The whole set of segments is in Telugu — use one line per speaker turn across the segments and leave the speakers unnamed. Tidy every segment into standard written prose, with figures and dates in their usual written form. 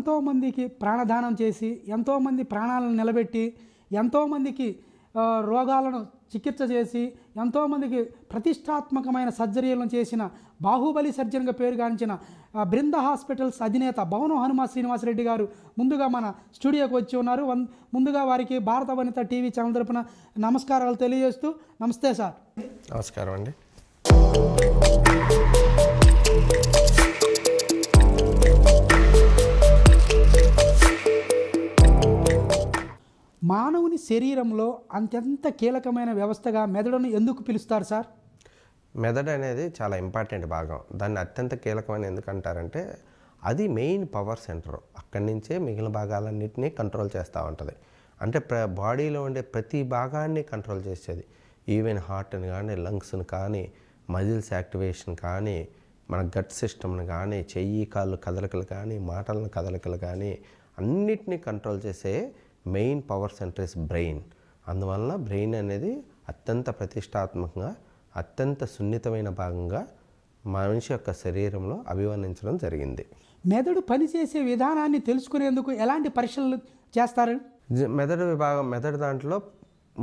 ఎంతోమందికి ప్రాణదానం చేసి, ఎంతోమంది ప్రాణాలను నిలబెట్టి, ఎంతోమందికి రోగాలను చికిత్స చేసి, ఎంతోమందికి ప్రతిష్టాత్మకమైన సర్జరీలను చేసిన బాహుబలి సర్జన్గా పేరుగాంచిన బృంద హాస్పిటల్స్ అధినేత భవనం హనుమ శ్రీనివాసరెడ్డి గారు ముందుగా మన స్టూడియోకి వచ్చి ఉన్నారు. ముందుగా వారికి భారత వనిత టీవీ ఛానల్ తరపున నమస్కారాలు తెలియజేస్తూ, నమస్తే సార్.
నమస్కారం అండి.
మానవుని శరీరంలో అత్యంత కీలకమైన వ్యవస్థగా మెదడును ఎందుకు పిలుస్తారు సార్?
మెదడు అనేది చాలా ఇంపార్టెంట్ భాగం. దాన్ని అత్యంత కీలకమైన ఎందుకు అంటారంటే అది మెయిన్ పవర్ సెంటర్. అక్కడి నుంచే మిగిలిన భాగాలన్నింటినీ కంట్రోల్ చేస్తూ ఉంటుంది. అంటే బాడీలో ఉండే ప్రతి భాగాన్ని కంట్రోల్ చేసేది. ఈవెన్ హార్ట్ని కానీ, లంగ్స్ని కానీ, మజిల్స్ యాక్టివేషన్ కానీ, మన గట్ సిస్టమ్ని కానీ, చెయ్యి కాళ్ళు కదలికలు కానీ, మాటల కదలికలు కానీ అన్నిటినీ కంట్రోల్ చేసే main power centre is brain. అందువలన బ్రెయిన్ అనేది అత్యంత ప్రతిష్టాత్మకంగా, అత్యంత సున్నితమైన భాగంగా మనిషి యొక్క శరీరంలో అభివర్ణించడం జరిగింది.
మెదడు పనిచేసే విధానాన్ని తెలుసుకునేందుకు ఎలాంటి పరీక్షలు చేస్తారు?
మెదడు దాంట్లో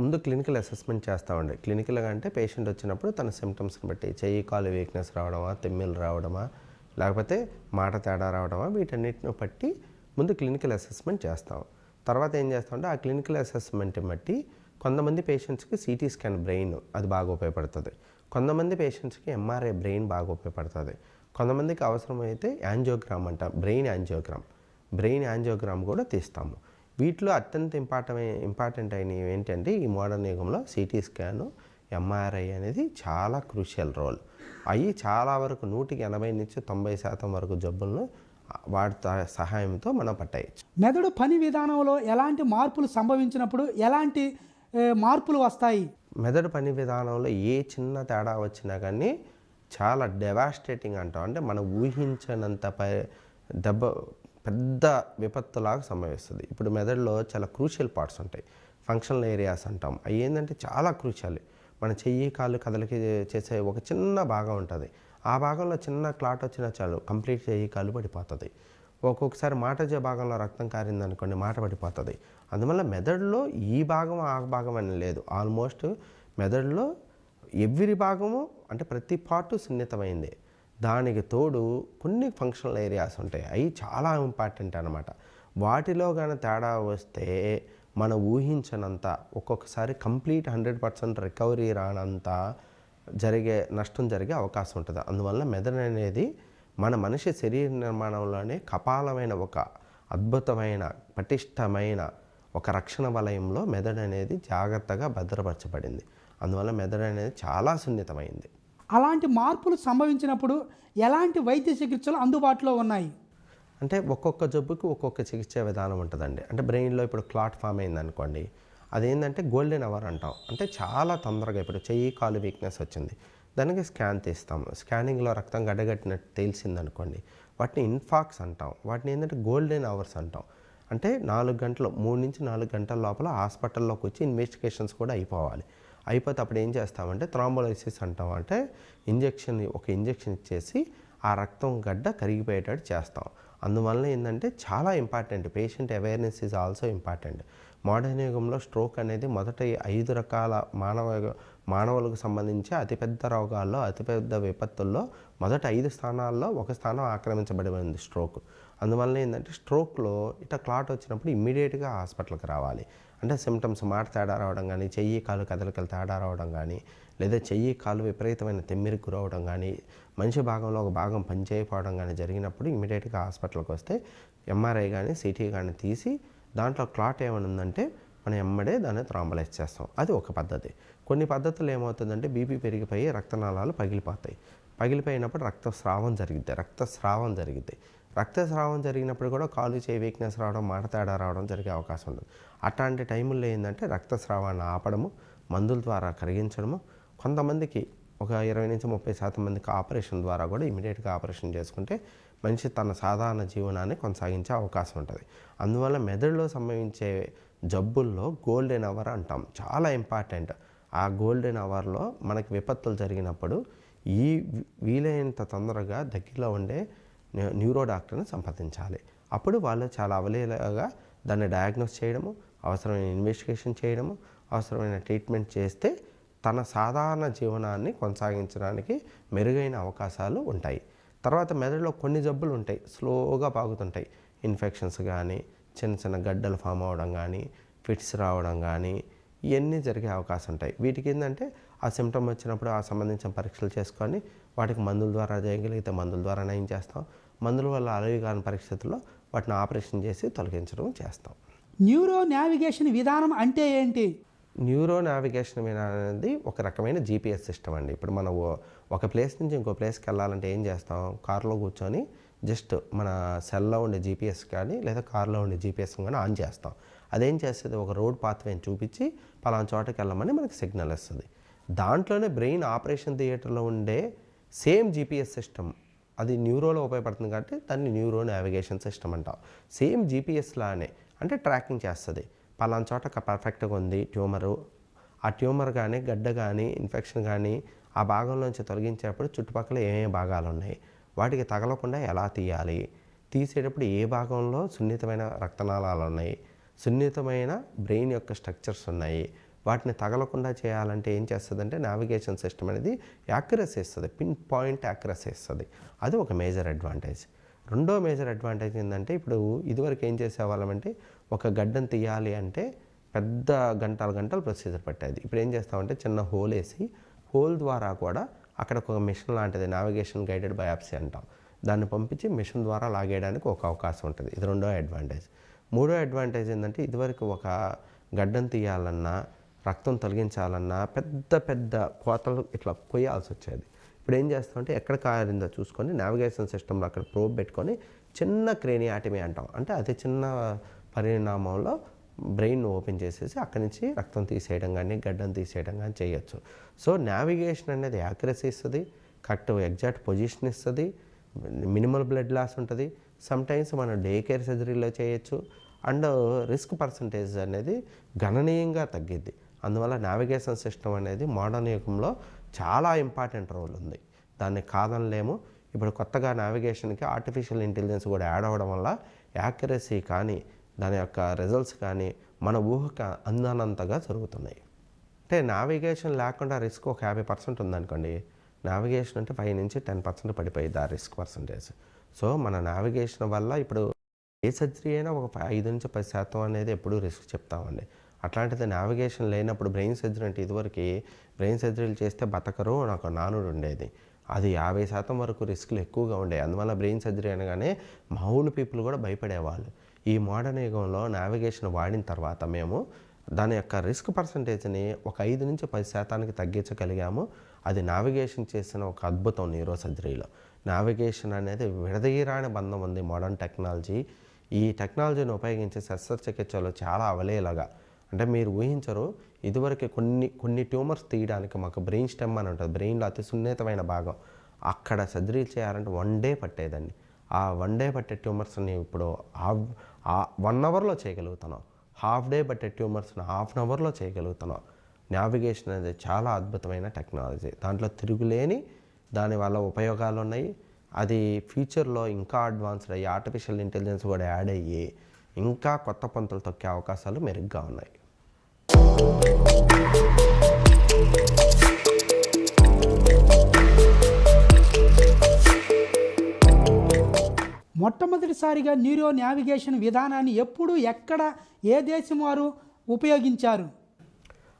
ముందు క్లినికల్ అసెస్మెంట్ చేస్తామండి. క్లినికల్గా అంటే పేషెంట్ వచ్చినప్పుడు తన సిమ్టమ్స్ని బట్టి చెయ్యి కాలు వీక్నెస్ రావడమా, తెమ్మిలు రావడమా, లేకపోతే మాట తేడా రావడమా, వీటన్నిటిని బట్టి ముందు క్లినికల్ అసెస్మెంట్ చేస్తాం. తర్వాత ఏం చేస్తామంటే ఆ క్లినికల్ అసెస్మెంట్ని బట్టి కొంతమంది పేషెంట్స్కి సిటీ స్కాన్ బ్రెయిన్ అది బాగా ఉపయోగపడుతుంది. కొంతమంది పేషెంట్స్కి ఎంఆర్ఐ బ్రెయిన్ బాగా ఉపయోగపడుతుంది. కొంతమందికి అవసరమైతే యాంజియోగ్రామ్ అంట, బ్రెయిన్ యాంజియోగ్రామ్ కూడా తీస్తాము. వీటిలో అత్యంత ఇంపార్టెంట్ అయినవి ఏంటంటే ఈ మోడర్న్ యుగంలో సిటీ స్కాను, ఎంఆర్ఐ అనేది చాలా క్రూషియల్ రోల్. అవి చాలా వరకు 180 నుంచి 90% వరకు జబ్బులను వాటి సహాయంతో మనం పట్టేయచ్చు.
మెదడు పని విధానంలో ఎలాంటి మార్పులు సంభవించినప్పుడు ఎలాంటి మార్పులు వస్తాయి?
మెదడు పని విధానంలో ఏ చిన్న తేడా వచ్చినా కానీ చాలా డెవాస్టేటింగ్ అంటాం. అంటే మనం ఊహించనంత పెద్ద విపత్తులాగా సంభవిస్తుంది. ఇప్పుడు మెదడులో చాలా క్రూషియల్ పార్ట్స్ ఉంటాయి, ఫంక్షనల్ ఏరియాస్ అంటాం. అవి ఏంటంటే చాలా క్రూషియల్. మన చెయ్యి కాళ్ళు కదలికి చేసే ఒక చిన్న భాగం ఉంటుంది. ఆ భాగంలో చిన్న క్లాట్ వచ్చినా చాలు కంప్లీట్ చెయ్యి కాళ్ళు పడిపోతుంది. ఒక్కొక్కసారి మాట భాగంలో రక్తం కారిందనుకోండి, మాట పడిపోతుంది. అందువల్ల మెదడులో ఈ భాగం ఆ భాగం అని లేదు. ఆల్మోస్ట్ మెదడులో ఎవ్రీ భాగము అంటే ప్రతి పార్టు సున్నితమైంది. దానికి తోడు కొన్ని ఫంక్షనల్ ఏరియాస్ ఉంటాయి, అవి చాలా ఇంపార్టెంట్ అనమాట. వాటిలో కానీ తేడా వస్తే మనం ఊహించనంత, ఒక్కొక్కసారి కంప్లీట్ 100% రికవరీ రానంత నష్టం జరిగే అవకాశం ఉంటుంది. అందువల్ల మెదడు అనేది మన మనిషి శరీర నిర్మాణంలోనే కపాలమైన ఒక అద్భుతమైన పటిష్టమైన ఒక రక్షణ వలయంలో మెదడు అనేది జాగ్రత్తగా భద్రపరచబడింది. అందువల్ల మెదడు అనేది చాలా సున్నితమైంది.
అలాంటి మార్పులు సంభవించినప్పుడు ఎలాంటి వైద్య చికిత్సలు అందుబాటులో ఉన్నాయి?
అంటే ఒక్కొక్క జబ్బుకి ఒక్కొక్క చికిత్స విధానం ఉంటుందండి. అంటే బ్రెయిన్లో ఇప్పుడు క్లాట్ ఫామ్ అయింది అనుకోండి, అదేంటంటే గోల్డెన్ అవర్ అంటాం. అంటే చాలా తొందరగా ఇప్పుడు చెయ్యి కాలు వీక్నెస్ వచ్చింది, దానికి స్కాన్ తీస్తాము. స్కానింగ్లో రక్తం గడ్డగట్టినట్టు తెలిసిందనుకోండి, వాటిని ఇన్ఫాక్స్ అంటాం. వాటిని ఏంటంటే గోల్డెన్ అవర్స్ అంటాం. అంటే 4 గంటలు, 3 నుంచి 4 గంటల లోపల హాస్పిటల్లోకి వచ్చి ఇన్వెస్టిగేషన్స్ కూడా అయిపోవాలి. అయిపోతే అప్పుడు ఏం చేస్తామంటే థ్రాంబోలైసిస్ అంటాం. అంటే ఒక ఇంజెక్షన్ ఇచ్చేసి ఆ రక్తం గడ్డ కరిగిపోయేటట్టు చేస్తాం. అందువల్ల ఏంటంటే చాలా important, patient awareness is also important. Modern యుగంలో స్ట్రోక్ అనేది మొదట 5 రకాల మానవులకు సంబంధించి అతిపెద్ద రోగాల్లో, అతిపెద్ద విపత్తుల్లో మొదటి 5 స్థానాల్లో ఒక స్థానం ఆక్రమించబడి ఉంది స్ట్రోక్. అందువల్ల ఏంటంటే స్ట్రోక్లో ఇట్లా క్లాట్ వచ్చినప్పుడు ఇమ్మీడియట్గా హాస్పిటల్కి రావాలి. అంటే సిమ్టమ్స్ మాట తేడా రావడం కానీ, చెయ్యి కాలు కదలికలు తేడా రావడం కానీ, లేదా చెయ్యి కాలు విపరీతమైన తెమ్మిరికి గురవడం కానీ, మనిషి భాగంలో ఒక భాగం పనిచేయకపోవడం కానీ జరిగినప్పుడు ఇమ్మీడియట్గా హాస్పిటల్కి వస్తే ఎంఆర్ఐ కానీ సిటీ కానీ తీసి దాంట్లో క్లాట్ ఏమైనా ఉందంటే మనం ఎమ్మడే దాన్ని థ్రాంబలైజ్ చేస్తాం. అది ఒక పద్ధతి. కొన్ని పద్ధతులు ఏమవుతుందంటే బీపీ పెరిగిపోయి రక్తనాళాలు పగిలిపోయినప్పుడు రక్తస్రావం జరిగినప్పుడు కూడా కాలు చేయి వీక్నెస్ రావడం, మాట తేడా రావడం జరిగే అవకాశం ఉంటుంది. అట్లాంటి టైముల్లో ఏంటంటే రక్తస్రావాన్ని ఆపడము, మందుల ద్వారా కరిగించడము, కొంతమందికి ఒక 20 నుంచి 30% మందికి ఆపరేషన్ ద్వారా కూడా ఇమీడియట్గా ఆపరేషన్ చేసుకుంటే మనిషి తన సాధారణ జీవనాన్ని కొనసాగించే అవకాశం ఉంటుంది. అందువల్ల మెదడులో సంభవించే జబ్బుల్లో గోల్డెన్ అవర్ అంటాం, చాలా ఇంపార్టెంట్. ఆ గోల్డెన్ అవర్లో మనకి విపత్తులు జరిగినప్పుడు వీలైనంత తొందరగా దగ్గరలో ఉండే న్యూరో డాక్టర్ని సంప్రదించాలి. అప్పుడు వాళ్ళు చాలా అవలీలగా దాన్ని డయాగ్నోస్ చేయడము, అవసరమైన ఇన్వెస్టిగేషన్ చేయడము, అవసరమైన ట్రీట్మెంట్ చేస్తే తన సాధారణ జీవనాన్ని కొనసాగించడానికి మెరుగైన అవకాశాలు ఉంటాయి. తర్వాత మెదడులో కొన్ని జబ్బులు ఉంటాయి, స్లోగా పాకుతుంటాయి. ఇన్ఫెక్షన్స్ కానీ, చిన్న చిన్న గడ్డలు ఫామ్ అవ్వడం కానీ, ఫిట్స్ రావడం కానీ, ఇవన్నీ జరిగే అవకాశం ఉంటాయి. వీటికి ఏంటంటే ఆ సిమ్టమ్ వచ్చినప్పుడు ఆ సంబంధించిన పరీక్షలు చేసుకొని వాటికి మందుల ద్వారా చేయగలిగితే మందుల ద్వారా నయం చేస్తాం. మందుల వల్ల అలవి కాని పరిస్థితుల్లో వాటిని ఆపరేషన్ చేసి తొలగించడం చేస్తాం.
న్యూరో నావిగేషన్ విధానం అంటే ఏంటి?
న్యూరో నావిగేషన్ విధానం అనేది ఒక రకమైన జీపీఎస్ సిస్టమ్ అండి. ఇప్పుడు మనం ఒక ప్లేస్ నుంచి ఇంకో ప్లేస్కి వెళ్ళాలంటే ఏం చేస్తాం, కారులో కూర్చొని జస్ట్ మన సెల్లో ఉండే జీపీఎస్ కానీ లేదా కారులో ఉండే జీపీఎస్ కానీ ఆన్ చేస్తాం. అదేం చేస్తుంది, ఒక రోడ్ పాత్వేని చూపించి పలానా చోటకి వెళ్ళమని మనకి సిగ్నల్ ఇస్తుంది. దాంట్లోనే బ్రెయిన్ ఆపరేషన్ థియేటర్లో ఉండే సేమ్ జీపీఎస్ సిస్టమ్ అది న్యూరోలో ఉపయోగపడుతుంది కాబట్టి దాన్ని న్యూరో నావిగేషన్ సిస్టమ్ అంటాం. సేమ్ జీపీఎస్ లానే అంటే ట్రాకింగ్ చేస్తుంది. పలానా చోట పర్ఫెక్ట్గా ఉంది ట్యూమరు, ఆ ట్యూమర్ కానీ గడ్డ కానీ ఇన్ఫెక్షన్ కానీ ఆ భాగంలోంచి తొలగించేటప్పుడు చుట్టుపక్కల ఏమేమి భాగాలు ఉన్నాయి, వాటికి తగలకుండా ఎలా తీయాలి, తీసేటప్పుడు ఏ భాగంలో సున్నితమైన రక్తనాళాలు ఉన్నాయి, సున్నితమైన బ్రెయిన్ యొక్క స్ట్రక్చర్స్ ఉన్నాయి, వాటిని తగలకుండా చేయాలంటే ఏం చేస్తుందంటే నావిగేషన్ సిస్టమ్ అనేది యాక్యురసీ ఇస్తుంది, పిన్ పాయింట్ యాక్యురసీ ఇస్తుంది. అది ఒక మేజర్ అడ్వాంటేజ్. రెండో మేజర్ అడ్వాంటేజ్ ఏంటంటే ఇప్పుడు ఇదివరకు ఏం చేసేవాళ్ళమంటే ఒక గడ్డను తీయాలి అంటే పెద్ద గంటలు ప్రొసీజర్ పట్టేది. ఇప్పుడు ఏం చేస్తామంటే చిన్న హోల్ వేసి హోల్ ద్వారా కూడా అక్కడ ఒక మిషన్ లాంటిది నావిగేషన్ గైడెడ్ బయాప్సీ అంటాం, దాన్ని పంపించి మిషన్ ద్వారా లాగేయడానికి ఒక అవకాశం ఉంటుంది. ఇది రెండో అడ్వాంటేజ్. మూడో అడ్వాంటేజ్ ఏంటంటే ఇదివరకు ఒక గడ్డను తీయాలన్నా రక్తం తొలగించాలన్నా పెద్ద పెద్ద కోతలు ఇట్లా కొయ్యాల్సి వచ్చేది. ఇప్పుడు ఏం చేస్తామంటే ఎక్కడ కారిందో చూసుకొని నావిగేషన్ సిస్టంలో అక్కడ ప్రోబ్ పెట్టుకొని చిన్న క్రేనియాటమీ అంటాం, అంటే అతి చిన్న పరిణామంలో బ్రెయిన్ ఓపెన్ చేసేసి అక్కడి నుంచి రక్తం తీసేయడం కానీ గడ్డను తీసేయడం కానీ చేయొచ్చు. సో నావిగేషన్ అనేది యాక్యురసీ ఇస్తుంది, కరెక్ట్ ఎగ్జాక్ట్ పొజిషన్ ఇస్తుంది, మినిమల్ బ్లడ్ లాస్ ఉంటుంది. సమ్టైమ్స్ మనం డే కేర్ సర్జరీలో చేయొచ్చు అండ్ రిస్క్ పర్సంటేజ్ అనేది గణనీయంగా తగ్గిద్ది. అందువల్ల నావిగేషన్ సిస్టమ్ అనేది మోడర్న్ యుగంలో చాలా ఇంపార్టెంట్ రోల్ ఉంది, దాన్ని కాదనలేము. ఇప్పుడు కొత్తగా నావిగేషన్కి ఆర్టిఫిషియల్ ఇంటెలిజెన్స్ కూడా యాడ్ అవ్వడం వల్ల యాక్యురసీ కానీ దాని యొక్క రిజల్ట్స్ కానీ మన ఊహకు అందనంతగా జరుగుతున్నాయి. అంటే నావిగేషన్ లేకుండా రిస్క్ ఒక 50% ఉందనుకోండి, నావిగేషన్ అంటే 5 నుంచి 10% పడిపోయింది ఆ రిస్క్ పర్సంటేజ్. సో మన నావిగేషన్ వల్ల ఇప్పుడు ఏ సర్జరీ అయినా ఒక 5 నుంచి 10% అనేది ఎప్పుడూ రిస్క్ చెప్తామండి. అట్లాంటిది నావిగేషన్ లేనప్పుడు బ్రెయిన్ సర్జరీ అంటే ఇదివరకు బ్రెయిన్ సర్జరీలు చేస్తే బతకరు నాకు నానుడు ఉండేది, అది 50% వరకు రిస్క్లు ఎక్కువగా ఉండేవి. అందువల్ల బ్రెయిన్ సర్జరీ అనగానే మామూలు పీపుల్ కూడా భయపడేవాళ్ళు. ఈ మోడర్న్ యుగంలో నావిగేషన్ వాడిన తర్వాత మేము దాని యొక్క రిస్క్ పర్సంటేజ్ని ఒక 5 నుంచి 10% తగ్గించగలిగాము. అది నావిగేషన్ చేసిన ఒక అద్భుతం న్యూరో సర్జరీలో. నావిగేషన్ అనేది విడదీయరాని బంధం ఉంది మోడర్న్ టెక్నాలజీ. ఈ టెక్నాలజీని ఉపయోగించే శస్త్రచికిత్సలో చాలా అవలేలగా, అంటే మీరు ఊహించరు, ఇదివరకు కొన్ని ట్యూమర్స్ తీయడానికి మాకు బ్రెయిన్ స్టెమ్ అని ఉంటుంది, బ్రెయిన్లో అతి సున్నితమైన భాగం, అక్కడ సర్జరీ చేయాలంటే 1 డే పట్టేదండి. ఆ 1 డే పట్టే ట్యూమర్స్ని ఇప్పుడు 1 అవర్లో చేయగలుగుతున్నాం. హాఫ్ డే పట్టే ట్యూమర్స్ని ½ అవర్లో చేయగలుగుతున్నాం. నావిగేషన్ అనేది చాలా అద్భుతమైన టెక్నాలజీ, దాంట్లో తిరుగులేని దానివల్ల ఉపయోగాలు ఉన్నాయి. అది ఫ్యూచర్లో ఇంకా అడ్వాన్స్డ్ అయ్యి ఆర్టిఫిషియల్ ఇంటెలిజెన్స్ కూడా యాడ్ అయ్యి ఇంకా కొత్త పంతులు తొక్కే అవకాశాలు మెరుగ్గా ఉన్నాయి.
మొట్టమొదటిసారిగా న్యూరో నావిగేషన్ విధానాన్ని ఎప్పుడు ఎక్కడ ఏ దేశం వారు ఉపయోగించారు?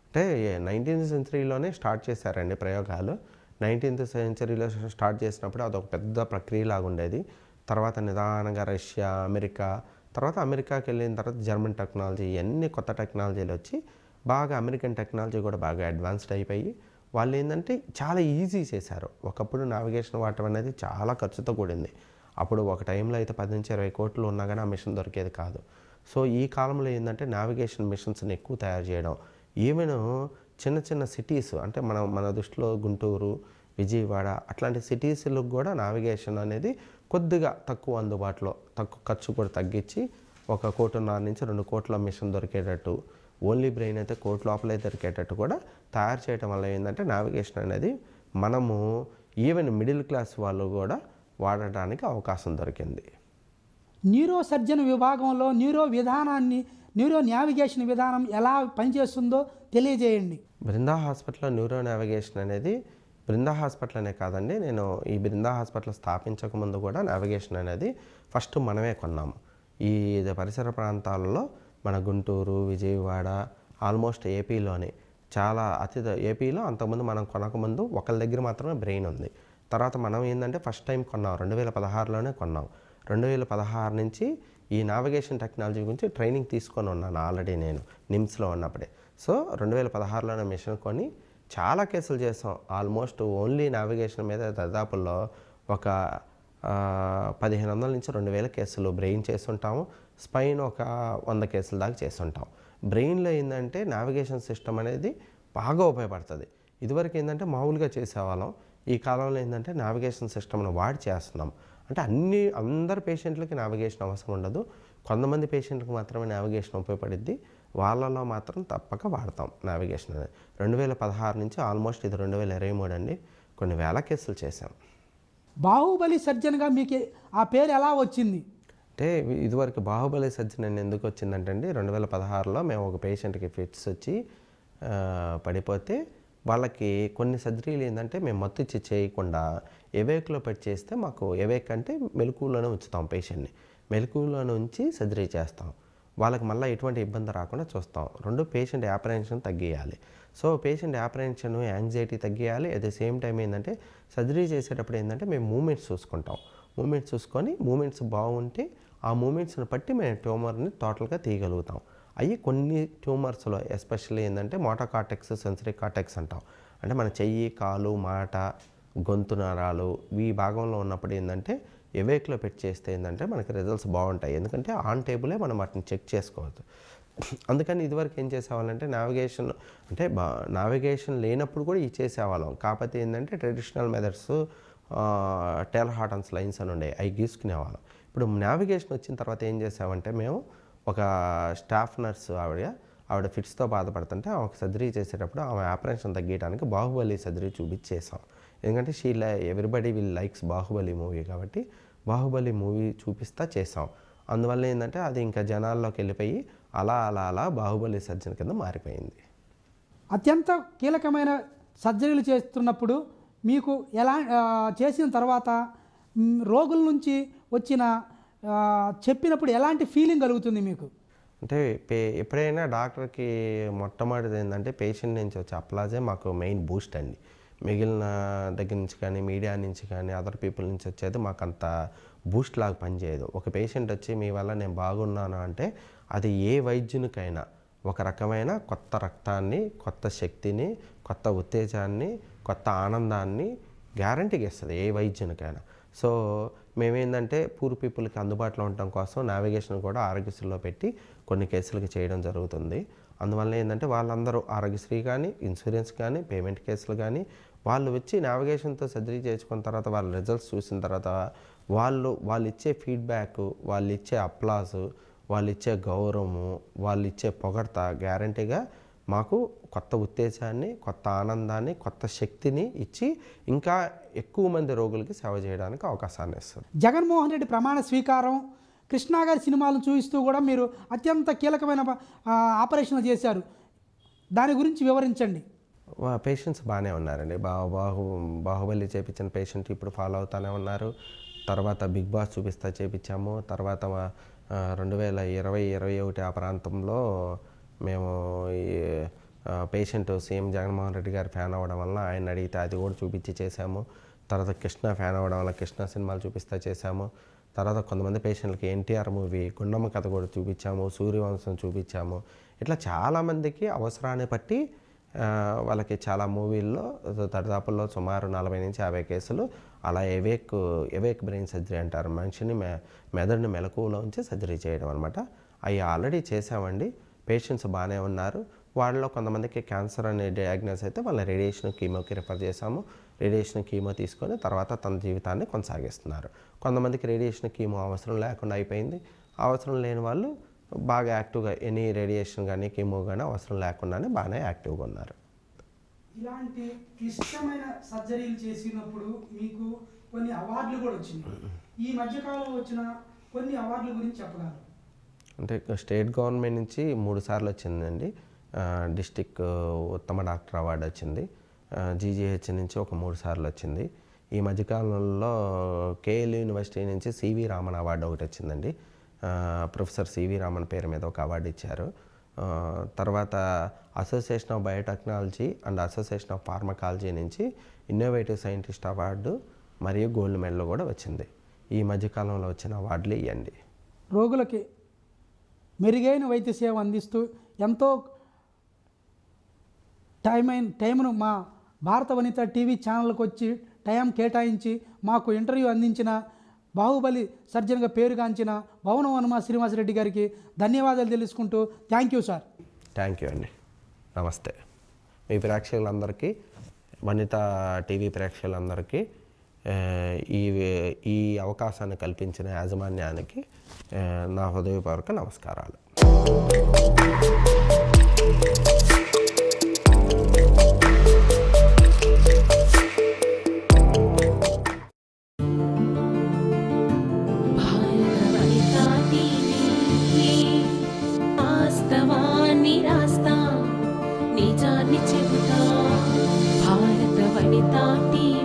అంటే 19th సెంచరీలోనే స్టార్ట్ చేశారండి ప్రయోగాలు. 19th సెంచరీలో స్టార్ట్ చేసినప్పుడు అదొక పెద్ద ప్రక్రియలాగా ఉండేది. తర్వాత నిదానంగా రష్యా, అమెరికా, తర్వాత అమెరికాకి వెళ్ళిన తర్వాత జర్మన్ టెక్నాలజీ, ఇవన్నీ కొత్త టెక్నాలజీలు వచ్చి బాగా అమెరికన్ టెక్నాలజీ కూడా బాగా అడ్వాన్స్డ్ అయిపోయి వాళ్ళు ఏంటంటే చాలా ఈజీ చేశారు. ఒకప్పుడు నావిగేషన్ వాడటం అనేది చాలా ఖర్చుతో కూడింది. అప్పుడు ఒక టైంలో అయితే 10 నుంచి 20 కోట్లు ఉన్నా కానీ ఆ మిషన్ దొరికేది కాదు. సో ఈ కాలంలో ఏంటంటే నావిగేషన్ మిషన్స్ని ఎక్కువ తయారు చేయడం, ఈవెన్ చిన్న చిన్న సిటీస్ అంటే మన దృష్టిలో గుంటూరు, విజయవాడ అట్లాంటి సిటీస్లకు కూడా నావిగేషన్ అనేది కొద్దిగా తక్కువ అందుబాటులో, తక్కువ ఖర్చు కూడా తగ్గించి 1.5 కోట్ల నుంచి 2 కోట్ల మిషన్ దొరికేటట్టు, ఓన్లీ బ్రెయిన్ అయితే 1 కోటి లోపలే దొరికేటట్టు కూడా తయారు చేయడం వల్ల ఏంటంటే నావిగేషన్ అనేది మనము ఈవెన్ మిడిల్ క్లాస్ వాళ్ళు కూడా వాడటానికి అవకాశం దొరికింది.
న్యూరో సర్జన్ విభాగంలో న్యూరో నావిగేషన్ విధానం ఎలా పనిచేస్తుందో తెలియజేయండి.
బృందా హాస్పిటల్లో న్యూరో నావిగేషన్ అనేది బృందా హాస్పిటల్ అనే కాదండి, నేను ఈ బృందా హాస్పిటల్ స్థాపించక ముందు కూడా నావిగేషన్ అనేది ఫస్ట్ మనమే కొన్నాము. ఈ పరిసర ప్రాంతాలలో మన గుంటూరు, విజయవాడ, ఆల్మోస్ట్ ఏపీలోని చాలా ఏపీలో అంతకుముందు మనం కొనకముందు ఒకళ్ళ దగ్గర మాత్రమే బ్రెయిన్ ఉంది. తర్వాత మనం ఏంటంటే ఫస్ట్ టైం కొన్నాం, 2016లోనే కొన్నాం. 2016 నుంచి ఈ నావిగేషన్ టెక్నాలజీ గురించి ట్రైనింగ్ తీసుకొని ఉన్నాను ఆల్రెడీ నేను నిమ్స్లో ఉన్నప్పుడే. సో 2016లోనే మిషన్ కొని చాలా కేసులు చేసాం. ఆల్మోస్ట్ ఓన్లీ నావిగేషన్ మీద దాదాపుల్లో ఒక 1500 నుంచి 2000 కేసులు బ్రెయిన్ చేస్తుంటాము. స్పైన్ ఒక 100 కేసుల దాకా చేస్తుంటాం. బ్రెయిన్లో ఏంటంటే నావిగేషన్ సిస్టమ్ అనేది బాగా ఉపయోగపడుతుంది. ఇదివరకు ఏంటంటే మామూలుగా చేసేవాళ్ళం, ఈ కాలంలో ఏంటంటే నావిగేషన్ సిస్టమ్ను వాడి చేస్తున్నాం. అంటే అందరు పేషెంట్లకి నావిగేషన్ అవసరం ఉండదు, కొంతమంది పేషెంట్లకు మాత్రమే నావిగేషన్ ఉపయోగపడుద్ది. వాళ్ళలో మాత్రం తప్పక వాడతాం నావిగేషన్ అనేది. 2016 నుంచి ఆల్మోస్ట్ ఇది 2023 అండి, కొన్ని వేల కేసులు చేసాం.
బాహుబలి సర్జన్గా మీకు ఆ పేరు ఎలా వచ్చింది?
అంటే ఇదివరకు బాహుబలి సర్జన్ అని ఎందుకు వచ్చిందంటే అండి, 2016లో మేము ఒక పేషెంట్కి ఫిట్స్ వచ్చి పడిపోతే వాళ్ళకి కొన్ని సర్జరీలు ఏంటంటే మేము మత్తు ఇచ్చి చేయకుండా ఎవేక్లో పెట్టి చేస్తే మాకు ఎవేక్ అంటే మెలకువలోనే ఉంచుతాం పేషెంట్ని, మెలకువలోనే ఉంచి సర్జరీ చేస్తాం. వాళ్ళకి మళ్ళీ ఎటువంటి ఇబ్బంది రాకుండా చూస్తాం. రెండు పేషెంట్ యాప్రహెన్షన్ తగ్గియాలి. సో పేషెంట్ యాప్రహెన్షన్, యాంగ్జైటీ తగ్గియాలి. అట్ ద సేమ్ టైం ఏంటంటే సర్జరీ చేసేటప్పుడు ఏంటంటే మేము మూమెంట్స్ చూసుకుంటాం. మూమెంట్స్ చూసుకొని మూమెంట్స్ బాగుంటే ఆ మూమెంట్స్ని బట్టి మేము ట్యూమర్ని టోటల్గా తీయగలుగుతాం. అవి కొన్ని ట్యూమర్స్లో ఎస్పెషల్లీ ఏంటంటే మోటోకార్టెక్స్, సెన్సరీ కార్టెక్స్ అంటాం. అంటే మన చెయ్యి, కాలు, మాట, గొంతు నరాలు ఈ భాగంలో ఉన్నప్పుడు ఏంటంటే ఎవేక్లో పెట్టి చేస్తే ఏంటంటే మనకి రిజల్ట్స్ బాగుంటాయి. ఎందుకంటే ఆన్ టేబులే మనం వాటిని చెక్ చేసుకోవచ్చు. అందుకని ఇదివరకు ఏం చేసేవాళ్ళంటే నావిగేషన్ అంటే నావిగేషన్ లేనప్పుడు కూడా ఇది చేసేవాళ్ళం. కాకపోతే ఏంటంటే ట్రెడిషనల్ మెథడ్స్, టెలహార్టన్స్ లైన్స్ అని ఉండే అవి గీసుకునేవాళ్ళం. ఇప్పుడు నావిగేషన్ వచ్చిన తర్వాత ఏం చేసామంటే మేము ఒక స్టాఫ్ నర్స్ ఆవిడ ఫిట్స్తో బాధపడుతుంటే ఆమెకు సర్జరీ చేసేటప్పుడు ఆమె ఆపరేషన్ తగ్గించడానికి బాహుబలి సర్జరీ చూపించేసాం. ఎందుకంటే everybody will likes Baahubali movie కాబట్టి బాహుబలి మూవీ చూపిస్తా చేసాం. అందువల్ల ఏంటంటే అది ఇంకా జనాల్లోకి వెళ్ళిపోయి అలా బాహుబలి సర్జన్ కింద మారిపోయింది.
అత్యంత కీలకమైన సర్జరీలు చేస్తున్నప్పుడు మీకు ఎలా చేసిన తర్వాత రోగుల నుంచి వచ్చిన చెప్పినప్పుడు ఎలాంటి ఫీలింగ్ కలుగుతుంది మీకు?
అంటే ఎప్పుడైనా డాక్టర్కి మొట్టమొదటిది ఏంటంటే పేషెంట్ నుంచి వచ్చే అప్లాజే మాకు మెయిన్ బూస్ట్ అండి. మిగిలిన దగ్గర నుంచి కానీ, మీడియా నుంచి కానీ, అదర్ పీపుల్ నుంచి వచ్చేది మాకు అంత బూస్ట్ లాగా పనిచేయదు. ఒక పేషెంట్ వచ్చి మీ వల్ల నేను బాగున్నాను అంటే అది ఏ వైద్యునికైనా ఒక రకమైన కొత్త రక్తాన్ని, కొత్త శక్తిని, కొత్త ఉత్తేజాన్ని, కొత్త ఆనందాన్ని గ్యారంటీగా ఇస్తుంది ఏ వైద్యునికైనా. సో మేమేంటంటే పూర్ పీపుల్కి అందుబాటులో ఉండటం కోసం నావిగేషన్ కూడా ఆరోగ్యశ్రీలో పెట్టి కొన్ని కేసులకి చేయడం జరుగుతుంది. అందువల్ల ఏంటంటే వాళ్ళందరూ ఆరోగ్యశ్రీ కానీ, ఇన్సూరెన్స్ కానీ, పేమెంట్ కేసులు కానీ వాళ్ళు వచ్చి నావిగేషన్తో సర్జరీ చేసుకున్న తర్వాత వాళ్ళ రిజల్ట్స్ చూసిన తర్వాత వాళ్ళు ఇచ్చే ఫీడ్బ్యాక్, వాళ్ళు ఇచ్చే అప్లాజు, వాళ్ళు ఇచ్చే గౌరవము, వాళ్ళు ఇచ్చే పొగడ్త గ్యారంటీగా మాకు కొత్త ఉత్తేజాన్ని, కొత్త ఆనందాన్ని, కొత్త శక్తిని ఇచ్చి ఇంకా ఎక్కువ మంది రోగులకి సేవ చేయడానికి అవకాశాన్ని ఇస్తుంది.
జగన్మోహన్ రెడ్డి ప్రమాణ స్వీకారం, కృష్ణా గారి సినిమాలను చూపిస్తూ కూడా మీరు అత్యంత కీలకమైన ఆపరేషన్లు చేశారు. దాని గురించి వివరించండి.
పేషెంట్స్ బాగానే ఉన్నారండి. బాహుబలి చేయించిన పేషెంట్ ఇప్పుడు ఫాలో అవుతూనే ఉన్నారు. తర్వాత బిగ్ బాస్ చూపిస్తా చేయించాము. తర్వాత 2020-21 ఆ ప్రాంతంలో మేము ఈ పేషెంట్ సీఎం జగన్మోహన్ రెడ్డి గారి ఫ్యాన్ అవ్వడం వల్ల ఆయన అడిగితే అది కూడా చూపించి చేశాము. తర్వాత కృష్ణ ఫ్యాన్ అవ్వడం వల్ల కృష్ణ సినిమాలు చూపిస్తా చేశాము. తర్వాత కొంతమంది పేషెంట్లకి ఎన్టీఆర్ మూవీ గుండమ్మ కథ కూడా చూపించాము, సూర్యవంశం చూపించాము. ఇట్లా చాలామందికి అవసరాన్ని బట్టి వాళ్ళకి చాలా మూవీల్లో దరిదాపుల్లో సుమారు 40 నుంచి 50 కేసులు అలా ఎవేక్ బ్రెయిన్ సర్జరీ అంటారు. మనిషిని మెదడుని మెలకువలో ఉంచి సర్జరీ చేయడం అనమాట. అవి ఆల్రెడీ చేసామండి. పేషెంట్స్ బాగానే ఉన్నారు. వాళ్ళలో కొంతమందికి క్యాన్సర్ అనే డయాగ్నోస్ అయితే వాళ్ళ రేడియేషన్, కీమోకి రిఫర్ చేసాము. రేడియేషన్, కీమో తీసుకొని తర్వాత తన జీవితాన్ని కొనసాగిస్తున్నారు. కొంతమందికి రేడియేషన్, కీమో అవసరం లేకుండా అయిపోయింది. అవసరం లేని వాళ్ళు బాగా యాక్టివ్గా ఎనీ రేడియేషన్ కానీ, కీమో కానీ అవసరం లేకుండానే బాగానే యాక్టివ్గా ఉన్నారు.
ఇలాంటి క్లిష్టమైన సర్జరీలు చేసినప్పుడు మీకు కొన్ని అవార్డులు కూడా వచ్చినాయి. ఈ మధ్యకాలంలో వచ్చిన కొన్ని అవార్డుల గురించి చెప్పగలరు?
అంటే స్టేట్ గవర్నమెంట్ నుంచి 3 సార్లు వచ్చిందండి. డిస్టిక్ ఉత్తమ డాక్టర్ అవార్డు వచ్చింది. జీజీహెచ్ నుంచి ఒక 3 సార్లు వచ్చింది. ఈ మధ్యకాలంలో కేఎల్ యూనివర్సిటీ నుంచి సివి రామన్ అవార్డు ఒకటి వచ్చిందండి. ప్రొఫెసర్ సివి రామన్ పేరు మీద ఒక అవార్డు ఇచ్చారు. తర్వాత association of biotechnology and association of pharmacology నుంచి ఇన్నోవేటివ్ సైంటిస్ట్ అవార్డు మరియు గోల్డ్ మెడల్ కూడా వచ్చింది. ఈ మధ్యకాలంలో వచ్చిన అవార్డులు ఇవ్వండి.
రోగులకి మెరుగైన వైద్య సేవ అందిస్తూ ఎంతో టైంను మా భారత వనిత టీవీ ఛానల్కి వచ్చి టైం కేటాయించి మాకు ఇంటర్వ్యూ అందించిన బాహుబలి సర్జన్గా పేరుగాంచిన భవన హనుమ శ్రీనివాసరెడ్డి గారికి ధన్యవాదాలు తెలుసుకుంటూ thank you sir.
Thank you అండి. నమస్తే. మీ ప్రేక్షకులందరికీ, వనిత టీవీ ప్రేక్షకులందరికీ ఈ అవకాశాన్ని కల్పించిన యాజమాన్యానికి నా హృదయపూర్వక నమస్కారాలు.
నిజాన్ని చెబుతా భారత వనితా టీవీ.